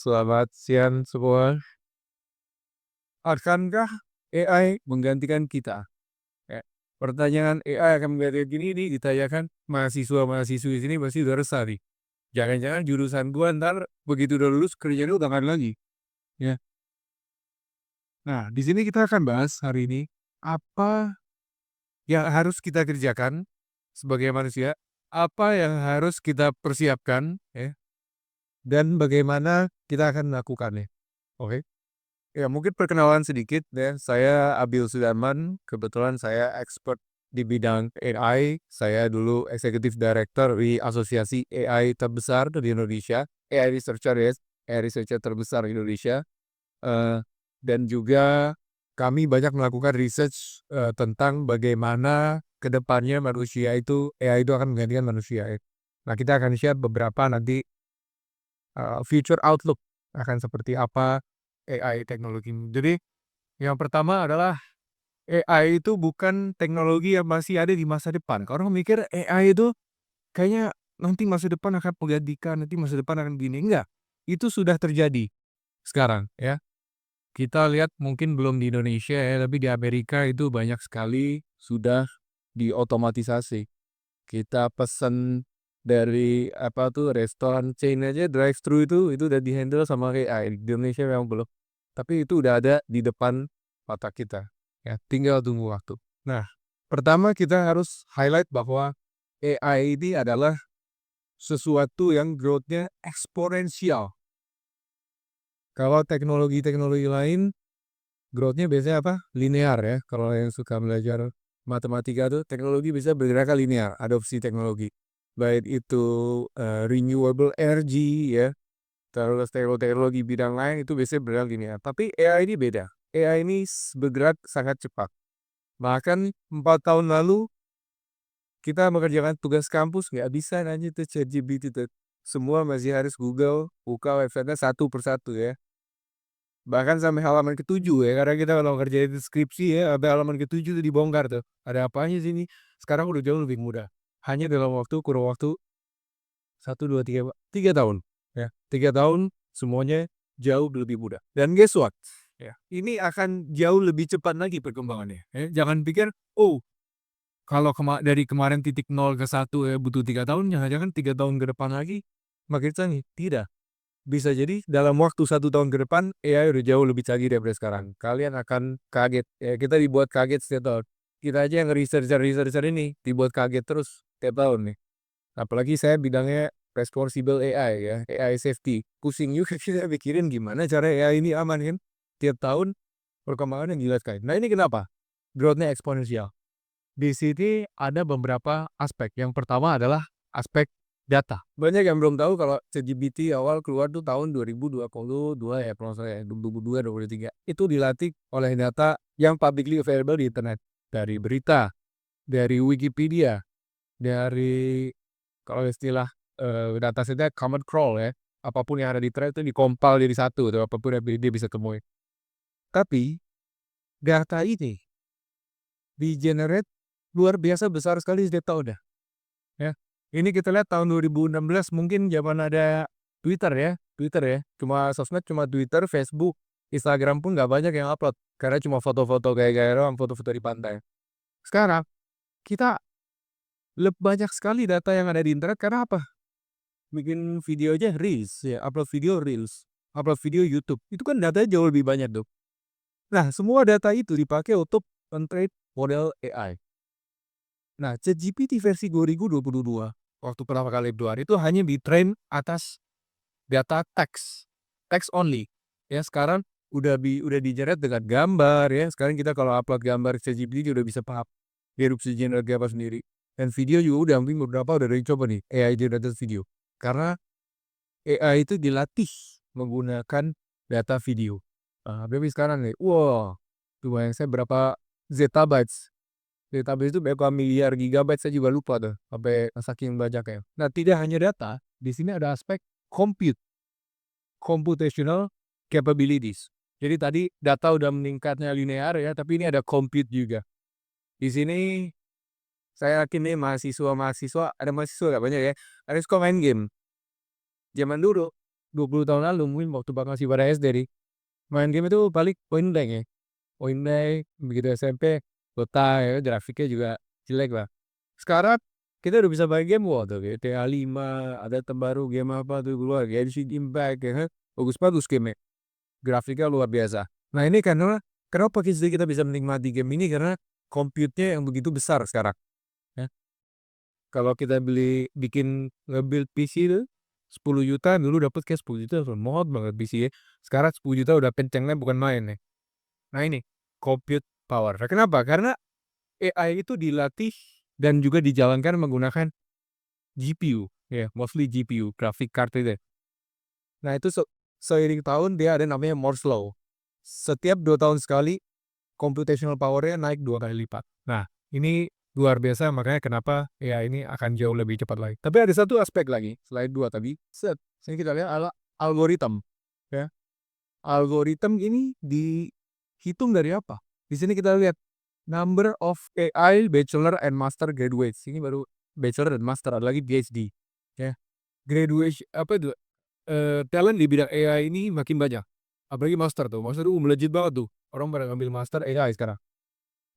Selamat siang semua. Akankah AI menggantikan kita? Ya, pertanyaan AI akan menggantikan ini ditanyakan mahasiswa-mahasiswi sini pasti udah resah nih. Jangan-jangan jurusan gua ntar begitu udah lulus kerjanya udah nggak ada lagi. Ya. Nah, di sini kita akan bahas hari ini apa yang harus kita kerjakan sebagai manusia, apa yang harus kita persiapkan, ya, dan bagaimana kita akan melakukannya. Oke? Ya, mungkin perkenalan sedikit ya. Saya Abil Sudarman, kebetulan saya expert di bidang AI. Saya dulu Executive Director di asosiasi AI terbesar di Indonesia, AI Researcher ya, AI Researcher terbesar di Indonesia. Eh, dan juga kami banyak melakukan research tentang bagaimana kedepannya manusia itu, AI itu akan menggantikan manusia ya. Nah, kita akan share beberapa nanti future outlook akan seperti apa AI teknologi. Jadi yang pertama adalah AI itu bukan teknologi yang masih ada di masa depan. Orang mikir AI itu kayaknya nanti masa depan akan menggantikan, nanti masa depan akan gini. Enggak, itu sudah terjadi sekarang ya. Kita lihat mungkin belum di Indonesia ya, tapi di Amerika itu banyak sekali sudah diotomatisasi. Kita pesen dari apa tuh restoran chain aja drive thru itu udah di-handle sama AI. Di Indonesia memang belum. Tapi itu udah ada di depan mata kita. Ya, tinggal tunggu waktu. Nah, pertama kita harus highlight bahwa AI ini adalah sesuatu yang growth-nya eksponensial. Kalau teknologi-teknologi lain growth-nya biasanya apa? Linear ya. Kalau yang suka belajar matematika tuh teknologi bisa bergerak linear, adopsi teknologi. Baik itu renewable energy ya, terus teknologi bidang lain itu biasanya bergerak linear. Tapi AI ini beda. AI ini bergerak sangat cepat. Bahkan 4 tahun lalu kita mengerjakan tugas kampus nggak bisa nanya tuh ChatGPT tuh. Semua masih harus Google, buka websitenya satu persatu ya. Bahkan sampai halaman ketujuh ya, karena kita kalau ngerjain skripsi ya, sampai halaman ketujuh tuh dibongkar tuh. Ada apanya sih ini? Sekarang udah jauh lebih mudah. Hanya dalam kurun waktu 1, 2, 3 tahun. Ya, 3 tahun semuanya jauh lebih mudah. Dan guess what? Ya, ini akan jauh lebih cepat lagi perkembangannya. Ya. Jangan pikir, oh kalau dari kemarin titik 0 ke 1 ya butuh 3 tahun, jangan-jangan 3 tahun ke depan lagi makin canggih. Tidak. Bisa jadi dalam waktu 1 tahun ke depan AI udah jauh lebih canggih daripada sekarang. Kalian akan kaget. Ya, kita dibuat kaget setiap tahun. Kita aja yang researcher ini dibuat kaget terus setiap tahun nih. Apalagi saya bidangnya responsible AI ya, AI safety. Pusing juga kita pikirin gimana cara AI ini aman kan. Tiap tahun perkembangannya gila sekali. Nah ini kenapa? Growth-nya eksponensial. Di sini ada beberapa aspek. Yang pertama adalah aspek data. Banyak yang belum tahu kalau ChatGPT awal keluar tuh tahun 2022 ya, kalau saya 2022, 2023. Itu dilatih oleh data yang publicly available di internet. Dari berita, dari Wikipedia, dari kalau istilah data setnya common crawl ya. Apapun yang ada di internet itu dikompal jadi satu, atau apapun yang dia bisa temuin. Tapi data ini di-generate luar biasa besar sekali setiap tahun. Ya. Ini kita lihat tahun 2016 mungkin zaman ada Twitter ya. Cuma sosmed cuma Twitter, Facebook, Instagram pun nggak banyak yang upload. Karena cuma foto-foto gaya-gaya doang, foto-foto di pantai. Sekarang, kita banyak sekali data yang ada di internet karena apa? Bikin video aja Reels, ya, upload video Reels, upload video YouTube. Itu kan datanya jauh lebih banyak tuh. Nah, semua data itu dipakai untuk men-train model AI. Nah, ChatGPT versi 2022 waktu pertama kali keluar itu hanya di-train atas data teks, teks only. Ya, sekarang udah di-generate dengan gambar ya. Sekarang kita kalau upload gambar ke ChatGPT dia udah bisa paham. Dia bisa generate gambar sendiri. Dan video juga udah mungkin beberapa udah dicoba nih AI generated video. Karena AI itu dilatih menggunakan data video. Tapi sekarang nih, wah, tuh saya berapa zettabytes. Database itu berapa miliar gigabyte saya juga lupa tuh, sampai saking banyaknya. Nah, tidak hanya data, di sini ada aspek computational capabilities. Jadi tadi data udah meningkatnya linear ya, tapi ini ada compute juga. Di sini saya yakin nih mahasiswa ada mahasiswa nggak banyak ya, ada suka main game. Zaman dulu 20 tahun lalu mungkin waktu Bang masih pada SD nih, main game itu paling point blank ya, point blank begitu SMP, Dota ya grafiknya juga jelek lah. Sekarang kita udah bisa main game, wah tuh GTA 5, ada terbaru game apa tuh keluar, Genshin Impact ya kan, bagus-bagus game-nya, grafiknya luar biasa. Nah ini karena kenapa kita bisa menikmati game ini karena compute-nya yang begitu besar sekarang. Ya. Kalau kita bikin nge-build PC itu 10 juta dulu dapat kayak 10 juta mahal banget PC ya. Sekarang 10 juta udah kencengnya bukan main nih. Nah ini compute power. Nah, kenapa? Karena AI itu dilatih dan juga dijalankan menggunakan GPU ya, mostly GPU, graphic card itu. Nah itu seiring tahun dia ada namanya Moore's Law. Setiap 2 tahun sekali computational power-nya naik 2 kali lipat. Nah, ini luar biasa makanya kenapa ya ini akan jauh lebih cepat lagi. Tapi ada satu aspek lagi selain 2 tadi. Sini kita lihat adalah algoritma ya. Algoritma ini dihitung dari apa? Di sini kita lihat number of AI bachelor and master graduates. Ini baru bachelor dan master, ada lagi PhD ya. Graduation apa itu? Talent di bidang AI ini makin banyak. Apalagi master tuh. Master tuh melejit banget tuh. Orang pada ngambil master AI sekarang.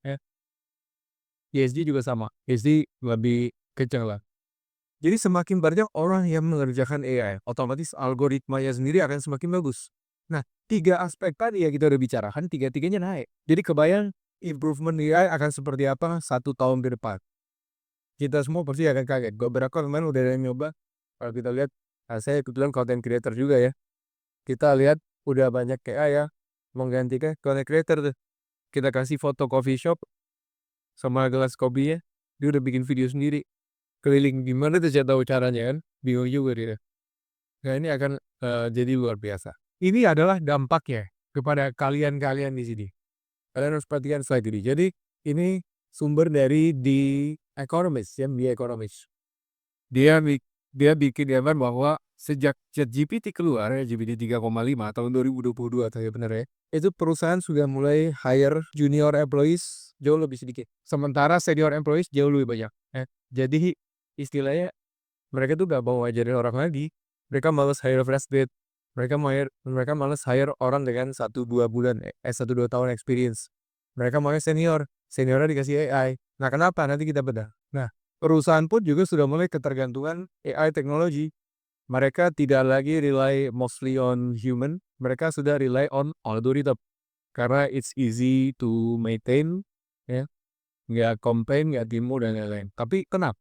Ya. PhD juga sama. PhD lebih kencang lah. Jadi semakin banyak orang yang mengerjakan AI, otomatis algoritmanya sendiri akan semakin bagus. Nah, 3 aspek tadi yang kita udah bicarakan, tiga-tiganya naik. Jadi kebayang improvement AI akan seperti apa 1 tahun ke depan. Kita semua pasti akan kaget. Beberapa kemarin udah ada yang nyoba. Kalau kita lihat, saya kebetulan content creator juga ya. Kita lihat udah banyak AI ya menggantikan content creator tuh. Kita kasih foto coffee shop sama gelas kopinya, dia udah bikin video sendiri. Keliling gimana tuh saya tahu caranya kan, bingung juga dia. Nah ini akan jadi luar biasa. Ini adalah dampaknya kepada kalian-kalian di sini. Kalian harus perhatikan slide ini. Jadi ini sumber dari The Economist ya, The Economist. Dia bikin gambar bahwa sejak ChatGPT keluar ya, GPT 3,5 tahun 2022 ya benar ya. Itu perusahaan sudah mulai hire junior employees jauh lebih sedikit. Sementara senior employees jauh lebih banyak. Jadi istilahnya mereka tuh gak mau ngajarin orang lagi. Mereka males hire fresh grade. Mereka males hire orang dengan 1-2 bulan 1-2 tahun experience. Mereka maunya senior. Seniornya dikasih AI. Nah kenapa? Nanti kita bedah. Nah perusahaan pun juga sudah mulai ketergantungan AI teknologi. Mereka tidak lagi rely mostly on human. Mereka sudah rely on algorithm. Karena it's easy to maintain. Ya. Nggak complain, nggak demo, dan lain-lain. Tapi kenapa?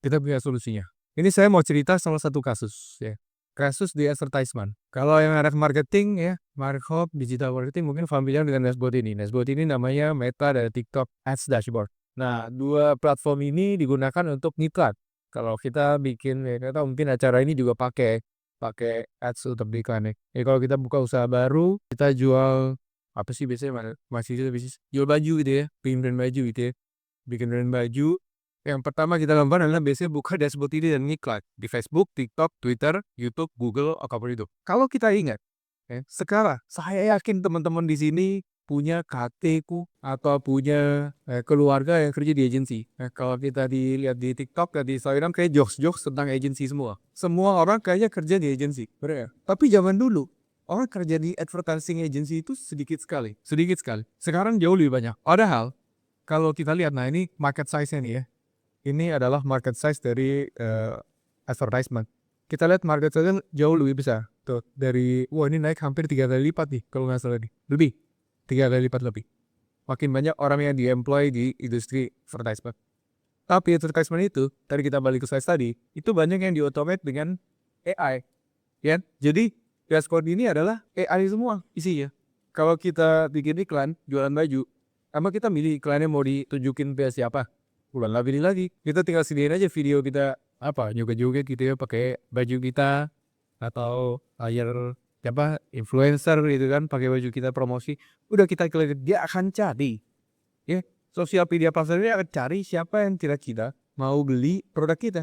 Kita punya solusinya. Ini saya mau cerita salah satu kasus ya. Kasus di advertisement. Kalau yang anak marketing ya, markup, digital marketing mungkin familiar dengan dashboard ini. Dashboard ini namanya Meta dari TikTok Ads Dashboard. Nah, 2 platform ini digunakan untuk ngiklan. Kalau kita bikin ya kita mungkin acara ini juga pakai ads untuk iklan ya. Kalau kita buka usaha baru, kita jual apa sih biasanya masih bisnis jual baju gitu ya, bikin brand baju gitu ya. Bikin brand baju. Yang pertama kita lakukan adalah biasanya buka dashboard ini dan ngiklan di Facebook, TikTok, Twitter, YouTube, Google, apapun itu. Kalau kita ingat, sekarang saya yakin teman-teman di sini punya KT-ku atau punya keluarga yang kerja di agensi. Kalau kita dilihat di TikTok dan di Instagram kayak jokes-jokes tentang agensi semua. Semua orang kayaknya kerja di agensi, benar ya? Tapi zaman dulu orang kerja di advertising agency itu sedikit sekali. Sekarang jauh lebih banyak. Padahal kalau kita lihat, nah ini market size-nya nih ya. Ini adalah market size dari advertisement. Kita lihat market size-nya jauh lebih besar. Tuh, wah ini naik hampir 3 kali lipat nih, kalau nggak salah nih. Lebih, 3 kali lipat lebih. Makin banyak orang yang di-employ di industri advertisement. Tapi advertisement itu, tadi kita balik ke slide tadi, itu banyak yang di-automate dengan AI. Ya, jadi dashboard ini adalah AI semua isinya. Kalau kita bikin iklan, jualan baju, sama kita milih iklannya mau ditunjukin ke siapa, udah nggak pilih lagi. Kita tinggal sediain aja video kita apa joget-joget gitu ya pakai baju kita atau hire siapa influencer gitu kan pakai baju kita promosi. Udah kita klik dia akan cari ya sosial media platform ini akan cari siapa yang kira-kira mau beli produk kita.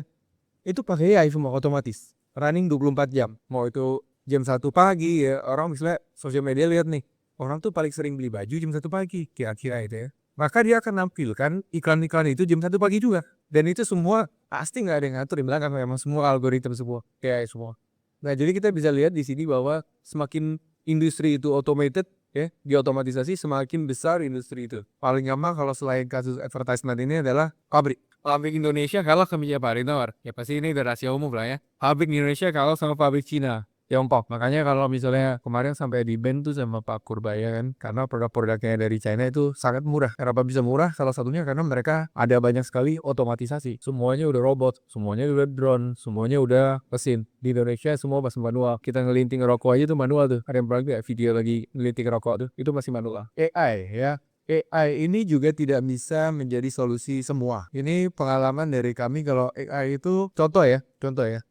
Itu pakai AI semua otomatis. Running 24 jam. Mau itu jam 1 pagi ya orang misalnya sosial media lihat nih orang tuh paling sering beli baju jam 1 pagi kira-kira itu ya. Maka dia akan nampilkan iklan-iklan itu jam 1 pagi juga. Dan itu semua pasti nggak ada yang ngatur di belakang, memang semua algoritma semua, AI semua. Nah, jadi kita bisa lihat di sini bahwa semakin industri itu automated, ya, diotomatisasi, semakin besar industri itu. Paling gampang kalau selain kasus advertisement ini adalah pabrik. Pabrik Indonesia kalah ke minyak tawar. Ya pasti ini udah rahasia umum lah ya. Pabrik Indonesia kalah sama pabrik Cina, Tiongkok. Makanya kalau misalnya kemarin sampai di ban tuh sama Pak Kurbaya kan, karena produk-produknya dari China itu sangat murah. Kenapa bisa murah? Salah satunya karena mereka ada banyak sekali otomatisasi. Semuanya udah robot, semuanya udah drone, semuanya udah mesin. Di Indonesia semua masih manual. Kita ngelinting rokok aja tuh manual tuh. Ada yang pernah lihat video lagi ngelinting rokok tuh? Itu masih manual. AI ya. AI ini juga tidak bisa menjadi solusi semua. Ini pengalaman dari kami kalau AI itu contoh ya.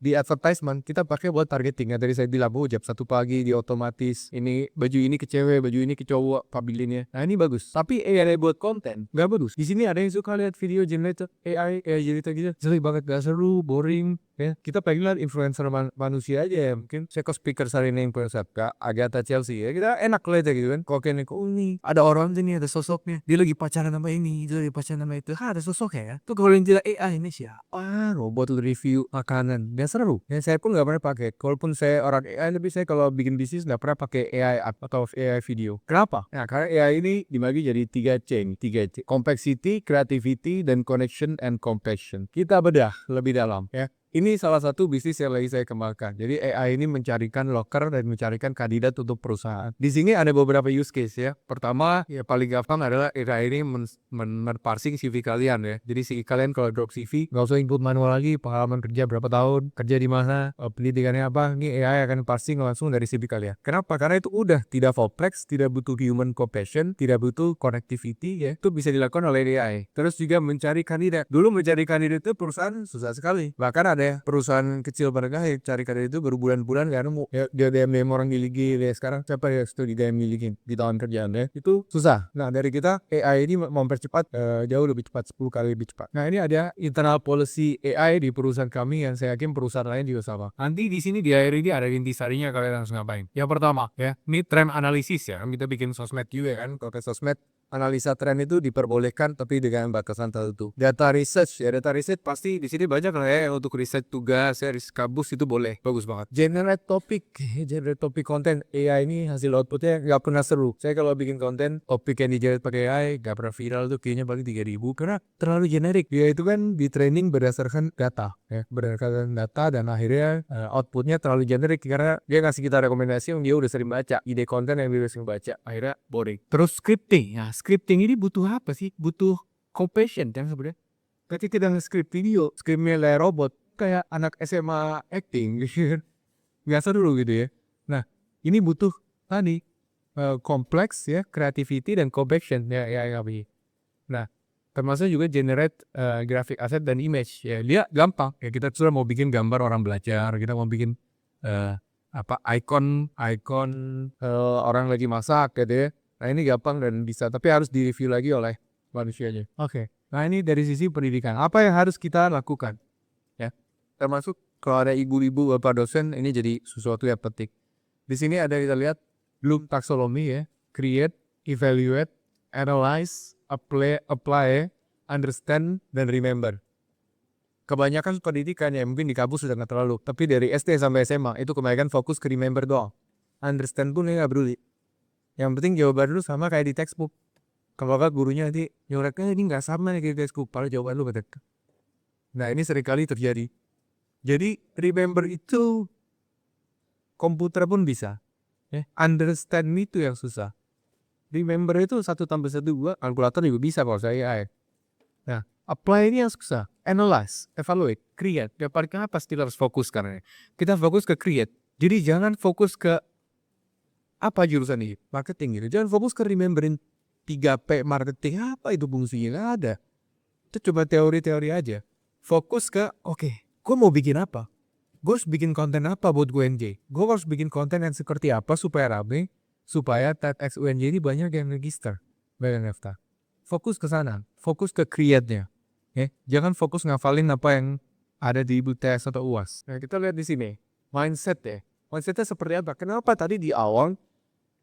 Di advertisement kita pakai buat targeting. Ya tadi saya bilang, jam 1 pagi di otomatis. Ini baju ini ke cewek, baju ini ke cowok, pabilinnya. Nah ini bagus. Tapi AI buat konten nggak bagus. Di sini ada yang suka lihat video generator AI generator gitu. Jelek banget, gak seru, boring. Ya, kita pengen lihat influencer manusia aja ya. Mungkin saya ke speaker hari ini influencer Kak Agatha Chelsea ya. Kita enak lihat gitu kan. Kok kayak ini ada orang sini, ada sosoknya. Dia lagi pacaran sama ini, dia lagi pacaran sama itu. Ada sosoknya ya. Tuh kalau yang tidak AI ini siapa? Robot review makanan. Gak seru. Ya saya pun gak pernah pakai. Kalaupun saya orang AI, tapi saya kalau bikin bisnis gak pernah pakai AI atau AI video. Kenapa? Nah, karena AI ini dibagi jadi 3C. 3C. Complexity, creativity, dan connection and compassion. Kita bedah lebih dalam ya. Ini salah satu bisnis yang lagi saya kembangkan. Jadi AI ini mencarikan loker dan mencarikan kandidat untuk perusahaan. Di sini ada beberapa use case ya. Pertama, ya paling gampang adalah AI ini men-parsing CV kalian ya. Jadi CV kalian kalau drop CV, nggak usah input manual lagi, pengalaman kerja berapa tahun, kerja di mana, pendidikannya apa. Ini AI akan parsing langsung dari CV kalian. Kenapa? Karena itu udah tidak kompleks, tidak butuh human compassion, tidak butuh connectivity ya. Itu bisa dilakukan oleh AI. Terus juga mencari kandidat. Dulu mencari kandidat itu perusahaan susah sekali. Bahkan ada ya perusahaan kecil menengah yang cari kandidat itu berbulan-bulan gak nemu ya. Dia DM orang gili-gili ya. Sekarang siapa ya itu di DM gili di tahun kerjaan ya, itu susah. Nah dari kita AI ini mempercepat jauh lebih cepat, 10 kali lebih cepat. Nah ini ada internal policy AI di perusahaan kami yang saya yakin perusahaan lain juga sama. Nanti di sini di akhir ini ada intisarinya kalian harus ngapain. Yang pertama ya, ini trend analisis ya. Kita bikin sosmed juga kan. Kalau sosmed analisa tren itu diperbolehkan tapi dengan batasan tertentu. Data research ya, data research pasti di sini banyak lah ya untuk riset tugas ya, riset kampus itu boleh, bagus banget. Generate topik konten AI ini hasil outputnya nggak pernah seru. Saya kalau bikin konten topik yang di-generate pakai AI nggak pernah viral tuh, kayaknya paling 3.000 karena terlalu generik. Ya itu kan di training berdasarkan data ya, berdasarkan data dan akhirnya outputnya terlalu generik karena dia ngasih kita rekomendasi yang dia udah sering baca, ide konten yang dia udah sering baca, akhirnya boring. Terus scripting ya, scripting ini butuh apa sih? Butuh compassion kan sebenarnya. Ketika kita nge-script video, scriptnya layar robot, kayak anak SMA acting gitu. Nggak seru gitu ya. Nah, ini butuh tadi kompleks ya, creativity dan compassion ya kami. Nah, termasuk juga generate graphic asset dan image ya. Dia gampang ya, kita sudah mau bikin gambar orang belajar, kita mau bikin icon orang lagi masak gitu ya. Nah ini gampang dan bisa, tapi harus direview lagi oleh manusianya. Oke. Nah ini dari sisi pendidikan, apa yang harus kita lakukan ya, termasuk kalau ada ibu-ibu bapak dosen, ini jadi sesuatu yang penting. Di sini ada kita lihat Bloom taxonomy ya, create, evaluate, analyze, apply, understand, dan remember. Kebanyakan pendidikan ya mungkin di kampus sudah nggak terlalu, tapi dari SD sampai SMA itu kebanyakan fokus ke remember doang. Understand pun nggak peduli. Yang penting jawaban dulu sama kayak di textbook. Kalau nggak gurunya nanti nyoreknya ini nggak sama nih kayak textbook, padahal jawaban lu betul. Nah ini seringkali terjadi. Jadi remember itu komputer pun bisa. Understand itu yang susah. Remember itu 1+1 2, kalkulator juga bisa kalau saya AI. Nah, apply ini yang susah. Analyze, evaluate, create. Ya paling apa pasti harus fokus karena kita fokus ke create. Jadi jangan fokus ke apa jurusan ini, marketing gitu. Jangan fokus ke rememberin 3P marketing, apa itu fungsinya, nggak ada. Itu cuma teori-teori aja. Fokus ke gue mau bikin apa? Gue harus bikin konten apa buat gue UNJ? Gue harus bikin konten yang seperti apa supaya rame, supaya TEDx UNJ ini banyak yang register, banyak yang daftar. Fokus ke sana, fokus ke create-nya. Jangan fokus ngafalin apa yang ada di UTS atau UAS. Nah, kita lihat di sini, mindset ya. Mindsetnya seperti apa? Kenapa tadi di awal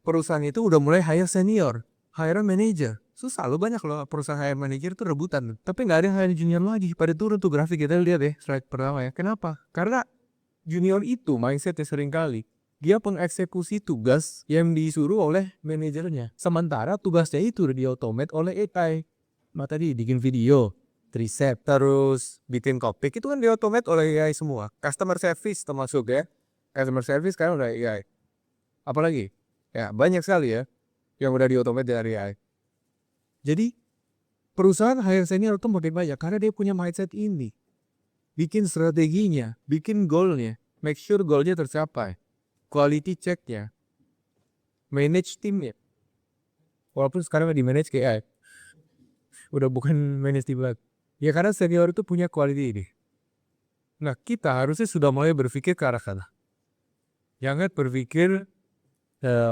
perusahaan itu udah mulai hire senior, hire manager. Susah lo, banyak loh perusahaan hire manager itu rebutan. Tapi nggak ada yang hire junior lagi. Pada turun tuh grafik, kita lihat ya, slide pertama ya. Kenapa? Karena Junior itu mindsetnya seringkali dia pengeksekusi tugas yang disuruh oleh manajernya. Sementara tugasnya itu udah di-automate oleh AI. Tadi bikin video, riset, terus bikin topik itu kan di-automate oleh AI semua. Customer service termasuk ya. Customer service sekarang udah AI. Apalagi? Ya banyak sekali ya yang udah di-automate dari AI. Jadi perusahaan hire senior itu makin banyak karena dia punya mindset ini. Bikin strateginya, bikin goalnya, make sure goalnya tercapai. Quality checknya, manage timnya. Walaupun sekarang di manage ke AI, udah bukan manage tim lagi. Ya karena senior itu punya quality ini. Nah kita harusnya sudah mulai berpikir ke arah sana. Jangan berpikir,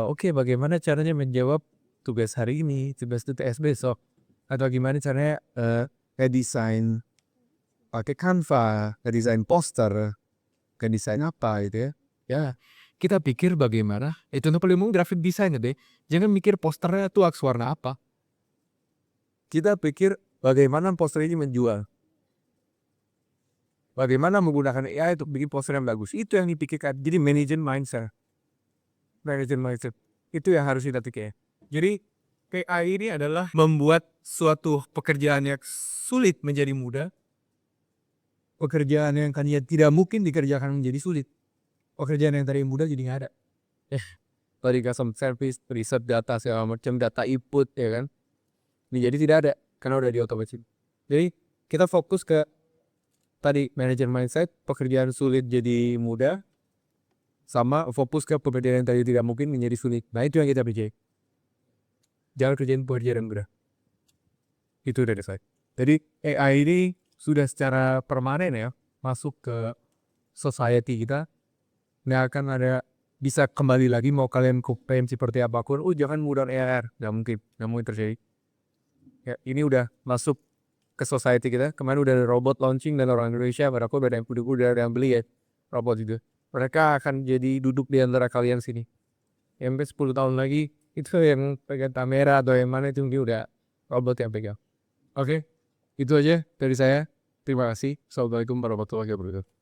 oke, bagaimana caranya menjawab tugas hari ini, tugas TTS besok. Atau gimana caranya ngedesain pakai Canva, ngedesain poster, ngedesain apa gitu ya. Ya, kita pikir bagaimana, contoh paling umum graphic design deh. Jangan mikir posternya tuh harus warna apa. Kita pikir bagaimana poster ini menjual. Bagaimana menggunakan AI untuk bikin poster yang bagus. Itu yang dipikirkan. Jadi management mindset. Management mindset. Itu yang harus kita pikir. Jadi AI ini adalah membuat suatu pekerjaan yang sulit menjadi mudah. Pekerjaan yang tadinya tidak mungkin dikerjakan menjadi sulit. Pekerjaan yang tadi mudah jadi nggak ada. Tadi customer service, riset data segala macam, data input ya kan. Ini jadi tidak ada karena udah diotomatis. Jadi kita fokus ke tadi manajer mindset, pekerjaan sulit jadi mudah, sama fokus ke pekerjaan yang tadi tidak mungkin menjadi sulit. Nah itu yang kita pikir. Jangan kerjain pekerjaan yang mudah. Itu dari saya. Jadi AI ini sudah secara permanen ya masuk ke society kita. Nggak akan ada bisa kembali lagi mau kalian komplain seperti apapun. Jangan menggunakan AI, nggak mungkin terjadi. Ya, ini udah masuk ke society kita. Kemarin udah ada robot launching dan orang Indonesia, pada aku udah ada yang beli ya robot itu. Mereka akan jadi duduk di antara kalian sini. Yang 10 tahun lagi itu yang pegang kamera atau yang mana itu mungkin udah robot yang pegang. Oke, itu aja dari saya. Terima kasih. Assalamualaikum warahmatullahi wabarakatuh.